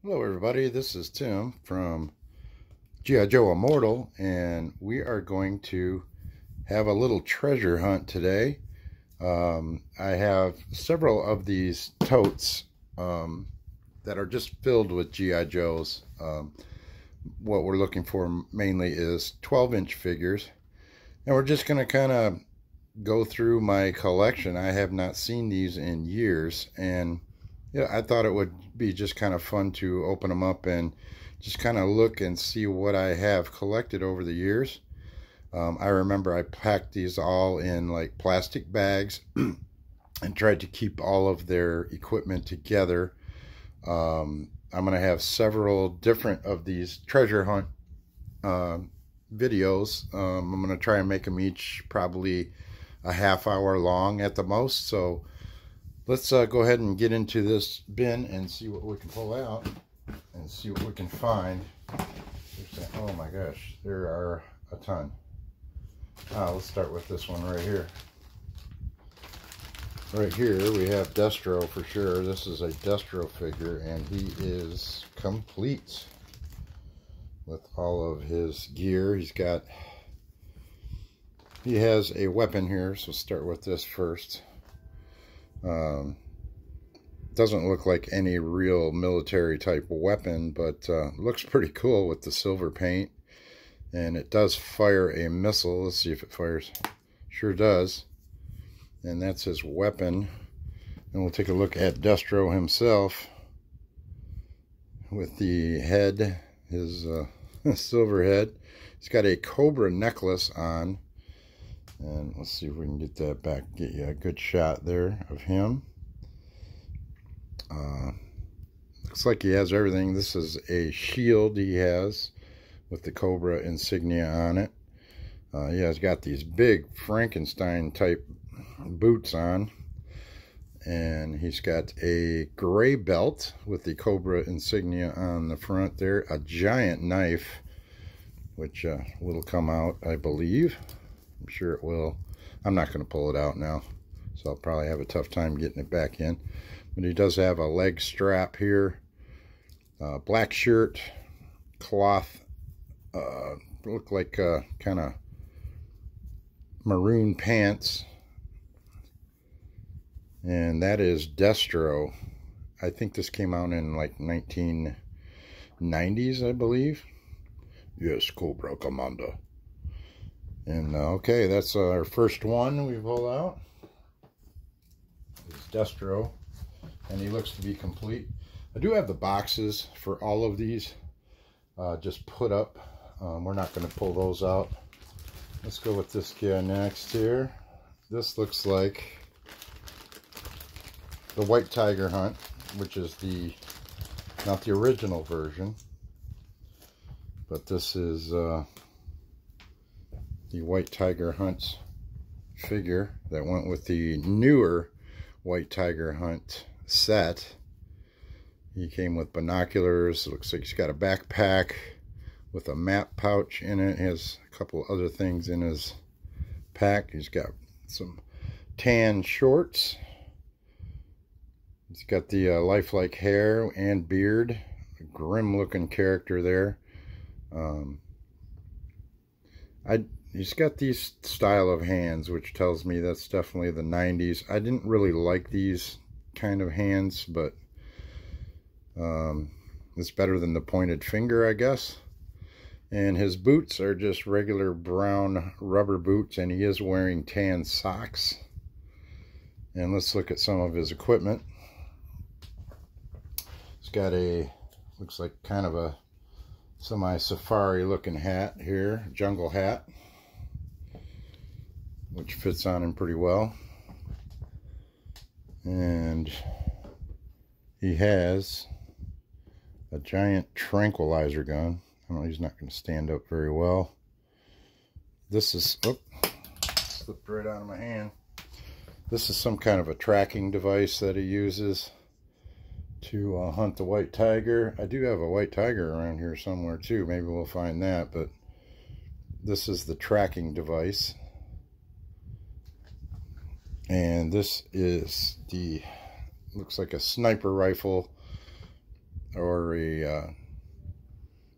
Hello everybody, this is Tim from G.I. Joe Immortal, and we are going to have a little treasure hunt today. I have several of these totes that are just filled with G.I. Joes. What we're looking for mainly is 12-inch figures, and we're just going to kind of go through my collection. I have not seen these in years, and yeah, I thought it would be just kind of fun to open them up and just kind of look and see what I have collected over the years. I remember I packed these all in like plastic bags and tried to keep all of their equipment together. I'm going to have several different of these treasure hunt videos. I'm going to try and make them each probably a half-hour long at the most. So let's go ahead and get into this bin and see what we can pull out and see what we can find. Oh my gosh, there are a ton. Let's start with this one right here. Right here we have Destro for sure. This is a Destro figure, and he is complete with all of his gear. He has a weapon here, so start with this first. Doesn't look like any real military type weapon, but looks pretty cool with the silver paint, and it does fire a missile. Let's see if it fires. Sure does. And that's his weapon. And we'll take a look at Destro himself with the head, his silver head. He's got a Cobra necklace on. And let's see if we can get that back, get you a good shot there of him. Looks like he has everything. This is a shield he has with the Cobra insignia on it. Yeah, he's got these big Frankenstein type boots on. And he's got a gray belt with the Cobra insignia on the front there. A giant knife, which will come out, I believe. I'm sure it will. I'm not going to pull it out now, so I'll probably have a tough time getting it back in. But he does have a leg strap here, black shirt, cloth, look like kind of maroon pants, and that is Destro. I think this came out in like 1990s, I believe. Yes, Cobra Commander. And okay, that's our first one we pull out. It's Destro, and he looks to be complete. I do have the boxes for all of these just put up. We're not going to pull those out. Let's go with this guy next here. This looks like the White Tiger Hunt, which is not the original version, but this is the White Tiger Hunt figure that went with the newer White Tiger Hunt set. He came with binoculars. It looks like he's got a backpack with a map pouch in it. He has a couple other things in his pack. He's got some tan shorts. He's got the lifelike hair and beard. A grim looking character there. He's got these style of hands, which tells me that's definitely the 90s. I didn't really like these kind of hands, but it's better than the pointed finger, I guess. And his boots are just regular brown rubber boots, and he is wearing tan socks. And let's look at some of his equipment. He's got looks like kind of a semi-safari looking hat here, jungle hat, which fits on him pretty well. And he has a giant tranquilizer gun. I don't know, he's not going to stand up very well. This is, oh, slipped right out of my hand. This is some kind of a tracking device that he uses to hunt the white tiger. I do have a white tiger around here somewhere too. Maybe we'll find that, but this is the tracking device. And this is looks like a sniper rifle or a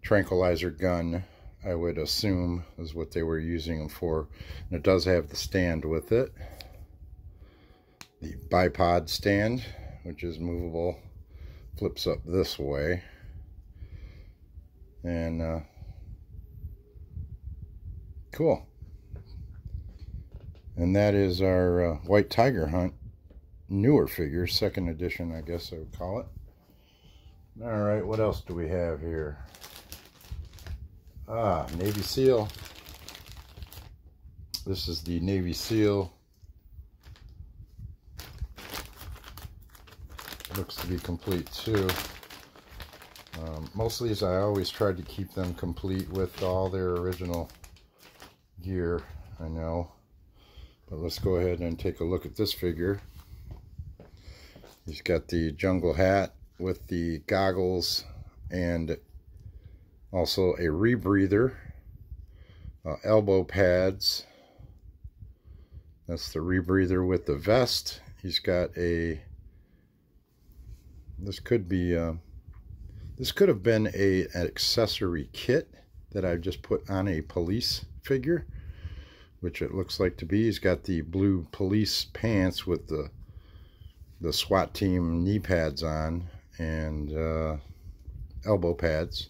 tranquilizer gun, I would assume is what they were using them for. And it does have the stand with it, the bipod stand, which is movable, flips up this way. And cool. And that is our White Tiger Hunt newer figure, second edition, I guess I would call it. All right, what else do we have here? Navy SEAL. This is the Navy SEAL. Looks to be complete too. Most of these I always tried to keep them complete with all their original gear, I know. But let's go ahead and take a look at this figure. He's got the jungle hat with the goggles and also a rebreather, elbow pads. That's the rebreather with the vest. He's got a, this could have been an accessory kit that I've just put on a police figure, which it looks like to be. He's got the blue police pants with the SWAT team knee pads on and elbow pads.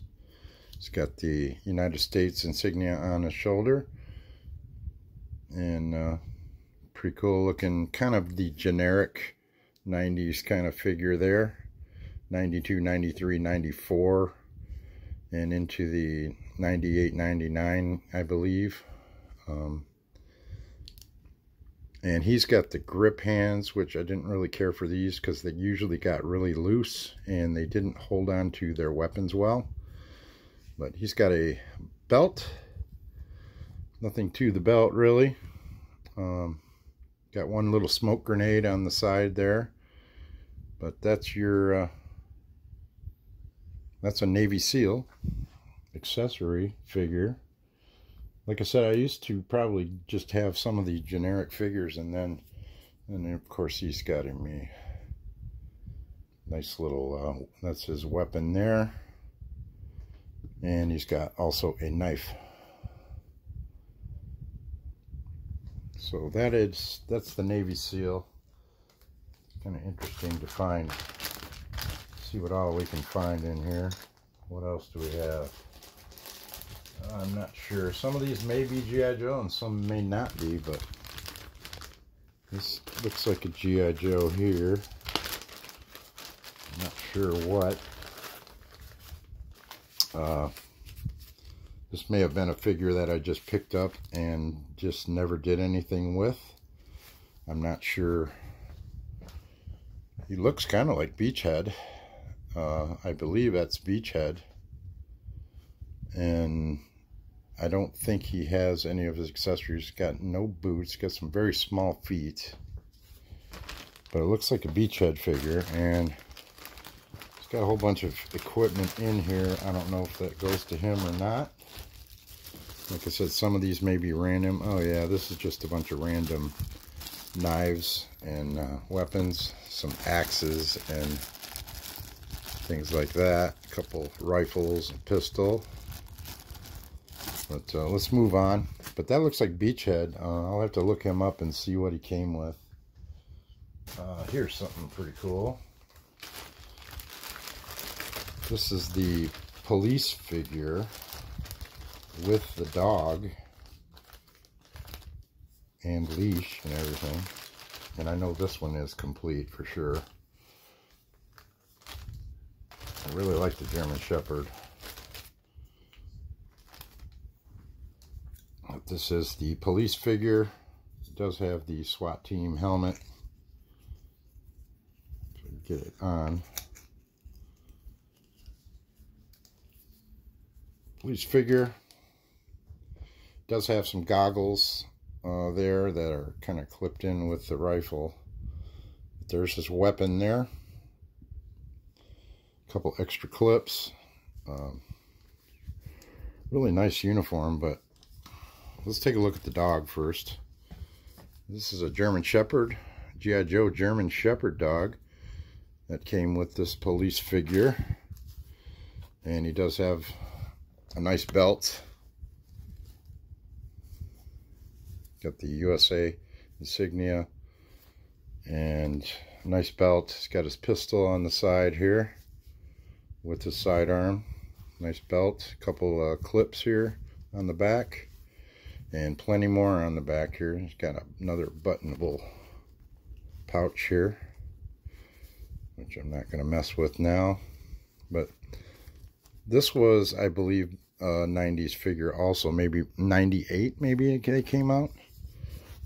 He's got the United States insignia on his shoulder, and pretty cool looking, kind of the generic 90s kind of figure there. 92, 93, 94, and into the 98, 99, I believe. And he's got the grip hands, which I didn't really care for these because they usually got really loose and they didn't hold on to their weapons well. But he's got a belt. Nothing to the belt, really. Got one little smoke grenade on the side there. But that's your... that's a Navy SEAL accessory figure. Like I said, I used to probably just have some of the generic figures, and then of course he's got him a nice little, that's his weapon there. And he's got also a knife. So that's the Navy SEAL. It's kind of interesting to find, see what all we can find in here. What else do we have? I'm not sure. Some of these may be G.I. Joe and some may not be, but this looks like a G.I. Joe here. I'm not sure what. This may have been a figure that I just picked up and just never did anything with. I'm not sure. He looks kind of like Beachhead. I believe that's Beachhead. And I don't think he has any of his accessories. He's got no boots. Got some very small feet. But it looks like a Beachhead figure. And he's got a whole bunch of equipment in here. I don't know if that goes to him or not. Like I said, some of these may be random. Oh yeah, this is just a bunch of random knives and weapons. Some axes and things like that. A couple rifles, a pistol. But let's move on. But that looks like Beachhead. I'll have to look him up and see what he came with. Here's something pretty cool. This is the police figure with the dog and leash and everything. And I know this one is complete for sure. I really like the German Shepherd. This is the police figure. It does have the SWAT team helmet. So get it on. Police figure. Does have some goggles there that are kind of clipped in with the rifle. There's his weapon there. A couple extra clips. Really nice uniform, but let's take a look at the dog first. This is a German Shepherd, G.I. Joe German Shepherd dog that came with this police figure. And he does have a nice belt. Got the USA insignia and a nice belt. He's got his pistol on the side here with his sidearm. Nice belt. A couple clips here on the back and plenty more on the back here. He's got another buttonable pouch here, which I'm not going to mess with now. But this was, I believe, a 90s figure also. Maybe 98 maybe they came out,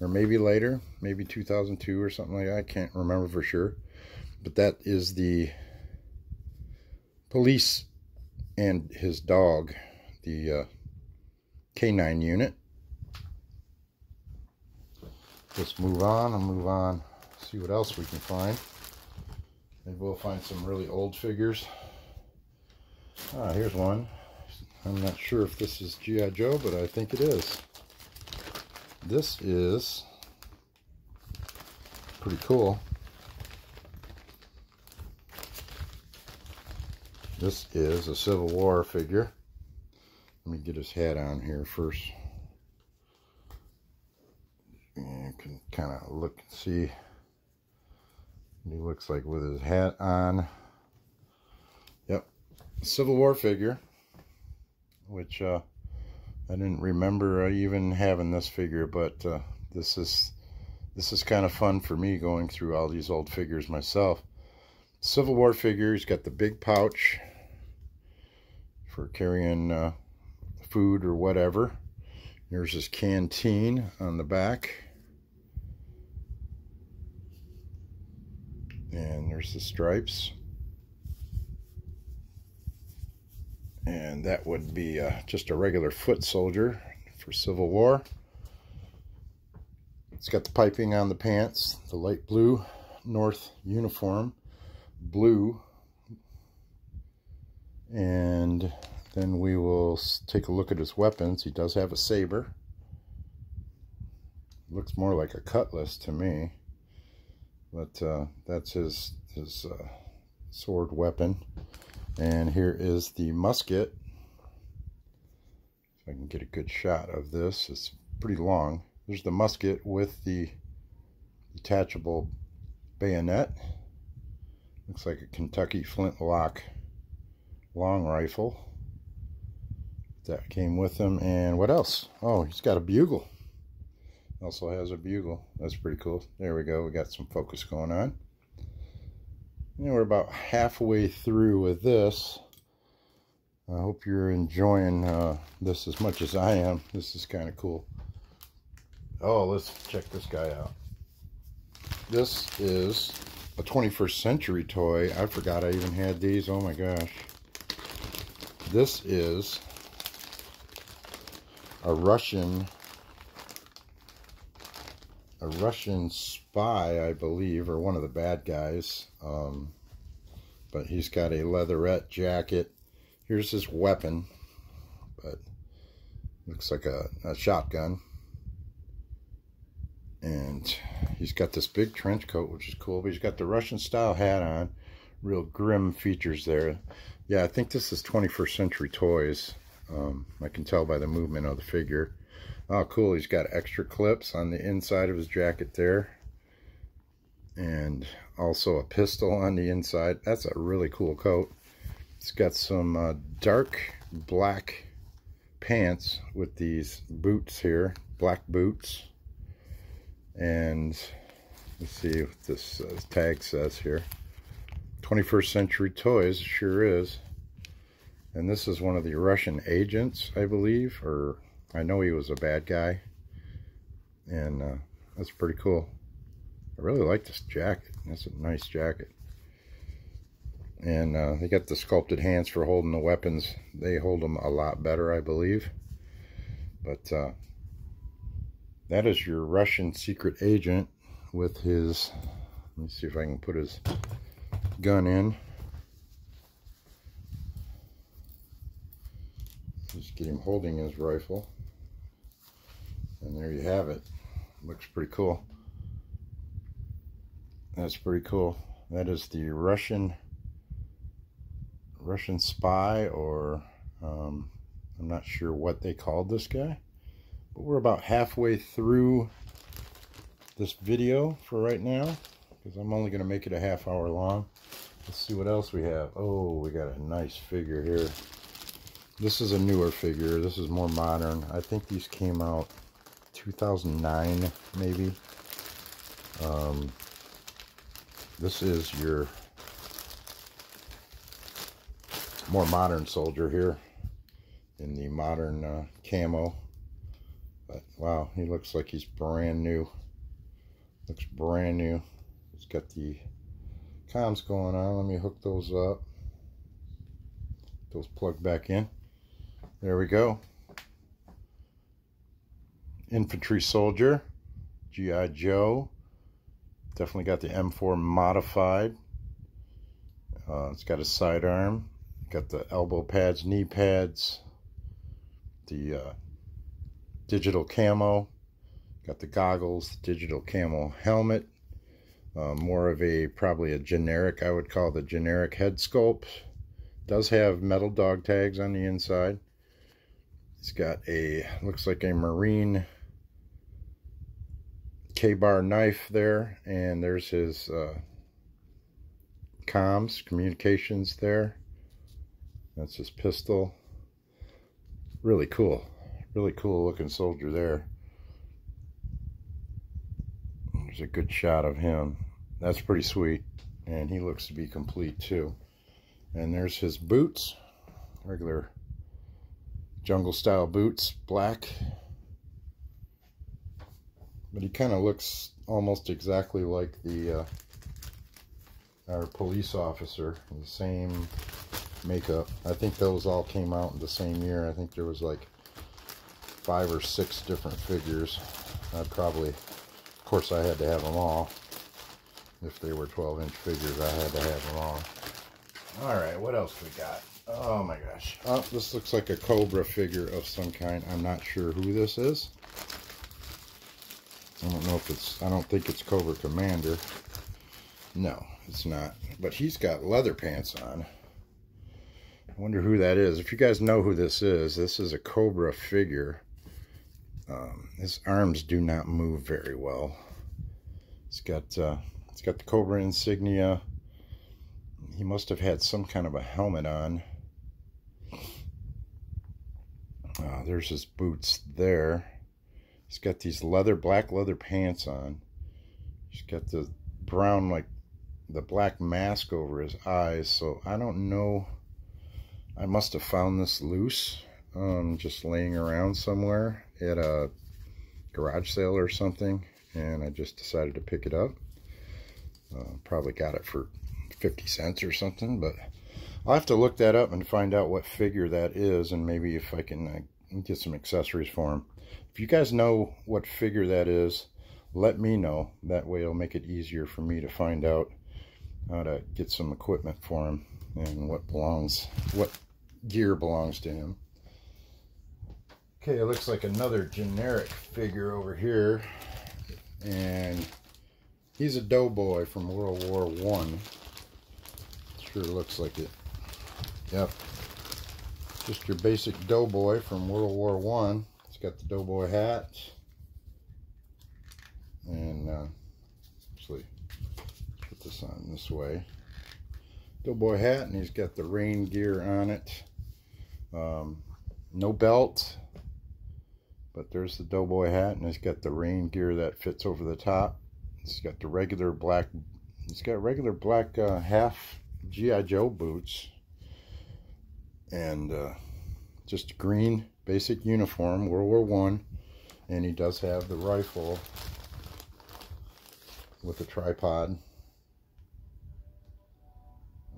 or maybe later, maybe 2002 or something like that. I can't remember for sure. But that is the police and his dog, the K9 unit. Let's move on and move on, see what else we can find. Maybe we'll find some really old figures. Ah, here's one. I'm not sure if this is G.I. Joe, but I think it is. This is pretty cool. This is a Civil War figure. Let me get his hat on here first. You can kind of look and see what he looks like with his hat on. Yep, Civil War figure, which I didn't remember even having this figure, but this is kind of fun for me going through all these old figures myself. Civil War figure. He's got the big pouch for carrying food or whatever. Here's his canteen on the back. And there's the stripes. And that would be just a regular foot soldier for Civil War. It's got the piping on the pants, the light blue North uniform, blue. And then we will take a look at his weapons. He does have a saber. Looks more like a cutlass to me, but that's his sword weapon. And here is the musket. If I can get a good shot of this, it's pretty long. There's the musket with the detachable bayonet. Looks like a Kentucky flintlock long rifle that came with him. And what else? Oh, he's got a bugle. Also has a bugle. That's pretty cool. There we go. We got some focus going on. And we're about halfway through with this. I hope you're enjoying this as much as I am. This is kind of cool. Oh, let's check this guy out. This is a 21st century toy. I forgot I even had these. Oh my gosh. This is a Russian spy, I believe, or one of the bad guys. But he's got a leatherette jacket. Here's his weapon, but looks like a shotgun. And he's got this big trench coat, which is cool, but he's got the Russian style hat on. Real grim features there. Yeah, I think this is 21st century toys. I can tell by the movement of the figure. Oh, cool. He's got extra clips on the inside of his jacket there. And also a pistol on the inside. That's a really cool coat. It's got some dark black pants with these boots here. Black boots. And let's see what this tag says here. 21st century toys, sure is. And this is one of the Russian agents, I believe, or I know he was a bad guy. And that's pretty cool. I really like this jacket. That's a nice jacket. And they got the sculpted hands for holding the weapons. They hold them a lot better, I believe. But that is your Russian secret agent with his, let me see if I can put his gun in. Just get him holding his rifle. And there you have it. Looks pretty cool. That's pretty cool. That is the Russian Russian spy, or I'm not sure what they called this guy. But we're about halfway through this video for right now, because I'm only going to make it a half hour long. Let's see what else we have. Oh, we got a nice figure here. This is a newer figure. This is more modern. I think these came out 2009, maybe. This is your more modern soldier here in the modern camo. But wow, he looks like he's brand new. Looks brand new. He's got the comms going on. Let me hook those up. Those plug back in. There we go. Infantry Soldier, G.I. Joe. Definitely got the M4 modified. It's got a sidearm. Got the elbow pads, knee pads. The digital camo. Got the goggles, digital camo helmet. More of a, probably a generic, I would call the generic head sculpt. Does have metal dog tags on the inside. It's got a, looks like a Marine K-bar knife there, and there's his comms, communications there. That's his pistol. Really cool looking soldier there. There's a good shot of him. That's pretty sweet, and he looks to be complete too. And there's his boots, regular jungle style boots, black. But he kind of looks almost exactly like the our police officer, the same makeup. I think those all came out in the same year. I think there was like 5 or 6 different figures. I'd probably, of course I had to have them all. If they were 12-inch figures, I had to have them all. Alright, what else we got? Oh my gosh. Oh, this looks like a Cobra figure of some kind. I'm not sure who this is. I don't know if it's, I don't think it's Cobra Commander. No, it's not. But he's got leather pants on. I wonder who that is. If you guys know who this is a Cobra figure. His arms do not move very well. It's got the Cobra insignia. He must have had some kind of a helmet on. There's his boots there. He's got these black leather pants on. He's got the brown, like the black mask over his eyes. So I don't know. I must have found this loose, just laying around somewhere at a garage sale or something, and I just decided to pick it up. Probably got it for 50 cents or something, but I'll have to look that up and find out what figure that is, and maybe if I can get some accessories for him. If you guys know what figure that is, let me know. That way it'll make it easier for me to find out how to get some equipment for him and what gear belongs to him. Okay, it looks like another generic figure over here, and he's a Doughboy from World War I. Sure looks like it. Yep. Just your basic Doughboy from World War I. It's got the Doughboy hat. And actually, put this on this way. Doughboy hat, and he's got the rain gear on it. No belt. But there's the Doughboy hat, and he's got the rain gear that fits over the top. He's got the regular black. He's got regular black half G.I. Joe boots, and just green basic uniform, World War I, and he does have the rifle with a tripod.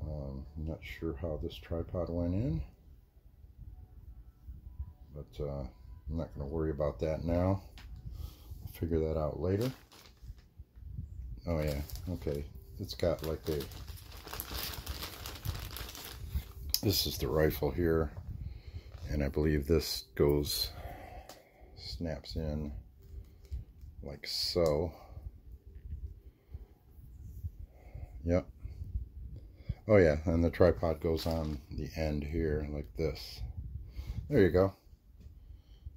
I'm not sure how this tripod went in, but I'm not going to worry about that now. I'll figure that out later. Oh yeah, okay. It's got like a... This is the rifle here, and I believe this snaps in like so. Yep. Oh yeah, and the tripod goes on the end here like this. There you go.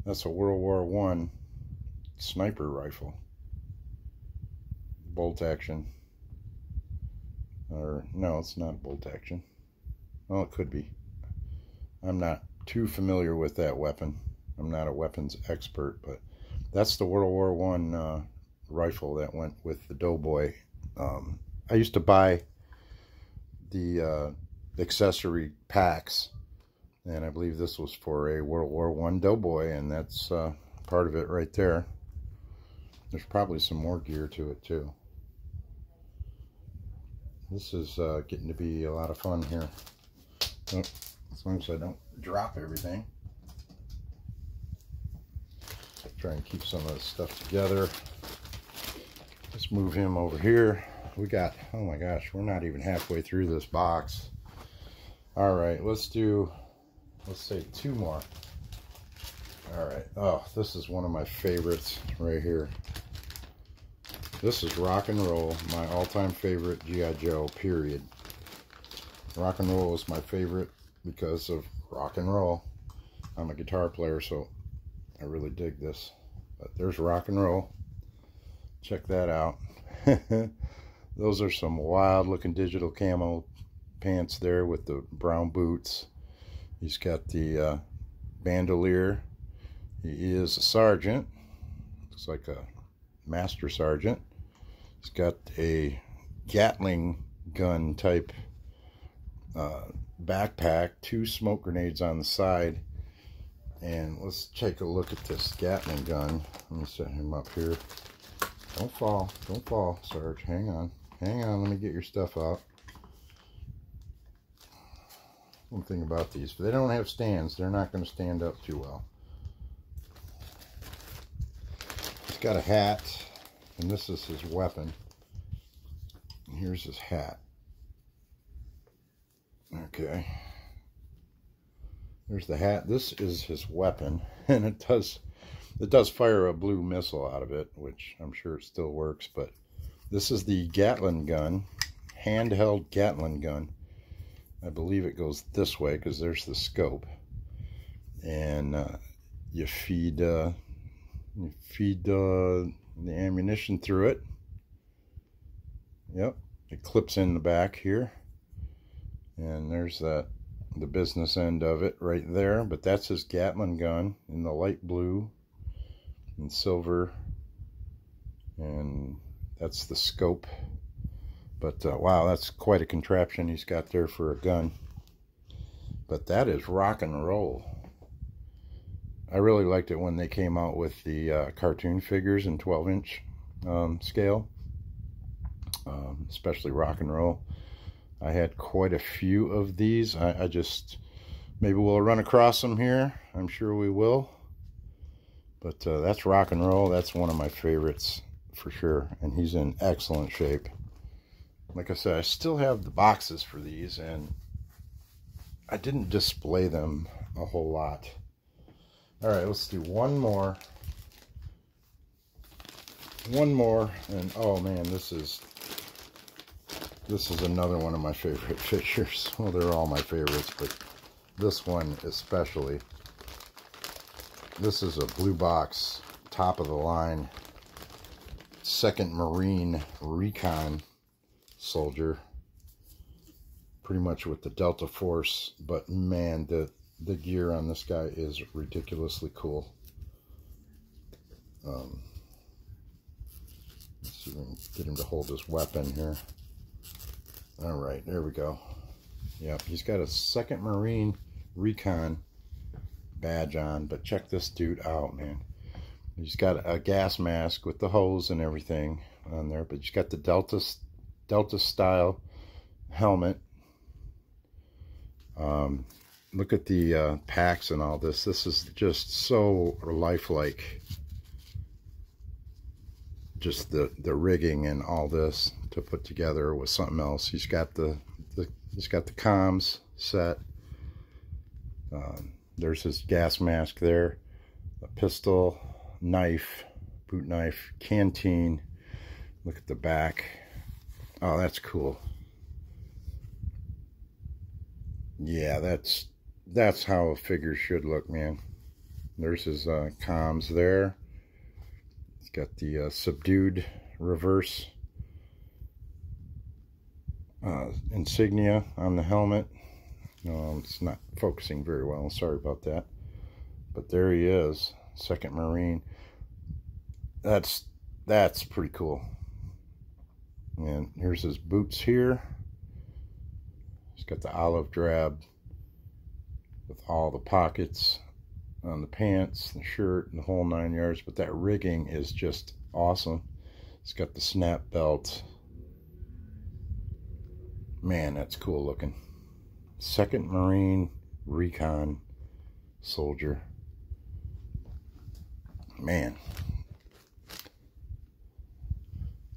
That's a World War I sniper rifle. Bolt action. Or no, it's not bolt action. Well, it could be. I'm not too familiar with that weapon. I'm not a weapons expert, but that's the World War I rifle that went with the Doughboy. I used to buy the accessory packs, and I believe this was for a World War I Doughboy, and that's part of it right there. There's probably some more gear to it too. This is getting to be a lot of fun here. Oh, as long as I don't drop everything. Try and keep some of this stuff together. Let's move him over here. We got, oh my gosh, we're not even halfway through this box. All right, let's say 2 more. All right, oh, this is one of my favorites right here. This is Rock and Roll, my all-time favorite G.I. Joe, period. Rock and Roll is my favorite because of rock and roll. I'm a guitar player, so I really dig this. But there's Rock and Roll. Check that out. Those are some wild looking digital camo pants there with the brown boots. He's got the bandolier. He is a sergeant. Looks like a master sergeant. He's got a Gatling gun type backpack, 2 smoke grenades on the side. And let's take a look at this Gatling gun. Let me set him up here. Don't fall, Sarge. Hang on, let me get your stuff out. One thing about these, if they don't have stands, they're not going to stand up too well. He's got a hat, and this is his weapon. And here's his hat. Okay. There's the hat. This is his weapon, and it does fire a blue missile out of it, which I'm sure it still works, but this is the Gatling gun, handheld Gatling gun. I believe it goes this way because there's the scope, and you feed the ammunition through it. Yep, it clips in the back here, and there's the business end of it right there. But that's his Gatling gun in the light blue and silver, and that's the scope. But wow, that's quite a contraption he's got there for a gun. But that is Rock and Roll. I really liked it when they came out with the cartoon figures in 12-inch scale, especially Rock and Roll. I had quite a few of these. I just, maybe we'll run across them here. I'm sure we will. But that's Rock and Roll. That's one of my favorites for sure. And he's in excellent shape. Like I said, I still have the boxes for these, and I didn't display them a whole lot. All right, let's do one more. And oh man, this is another one of my favorite figures. Well, they're all my favorites, but this one especially. This is a blue box, top of the line, 2nd Marine Recon soldier, pretty much with the Delta Force. But man, the gear on this guy is ridiculously cool. Let's see if we can get him to hold his weapon here. All right, there we go. Yep, he's got a 2nd Marine Recon badge on, but check this dude out, man. He's got a gas mask with the hose and everything on there, but he's got the Delta style helmet. Look at the packs and all this. This is just so lifelike. Just the rigging and all this to put together with something else. He's got the comms set. There's his gas mask there, a pistol, knife, boot knife, canteen. Look at the back. Oh, that's cool. Yeah, that's how a figure should look, man. There's his comms there. He's got the subdued reverse insignia on the helmet. It's not focusing very well, sorry about that. But there he is, 2nd Marine. That's pretty cool. And here's his boots here. He's got the olive drab with all the pockets on the pants, the shirt, and the whole 9 yards. But that rigging is just awesome. It's got the snap belt. Man, that's cool looking. 2nd Marine Recon Soldier. Man.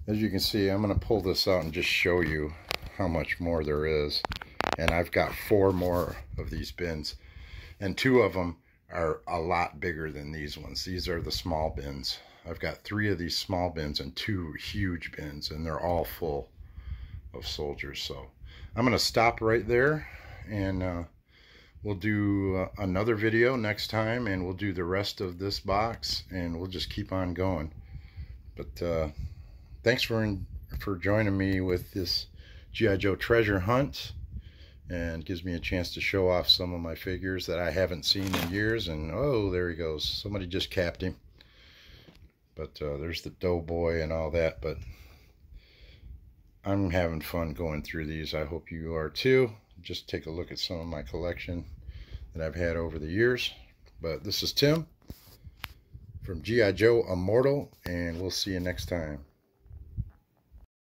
As you can see, I'm going to pull this out and just show you how much more there is. And I've got 4 more of these bins. And 2 of them are a lot bigger than these ones. These are the small bins. I've got 3 of these small bins and 2 huge bins. And they're all full of soldiers. So I'm going to stop right there. And we'll do another video next time. And we'll do the rest of this box. And we'll just keep on going. But thanks for joining me with this G.I. Joe treasure hunt, and gives me a chance to show off some of my figures that I haven't seen in years. And oh, there he goes, somebody just capped him. But there's the Doughboy and all that. But I'm having fun going through these. I hope you are too. Just take a look at some of my collection that I've had over the years. But this is Tim from G.I. Joe Immortal, and we'll see you next time.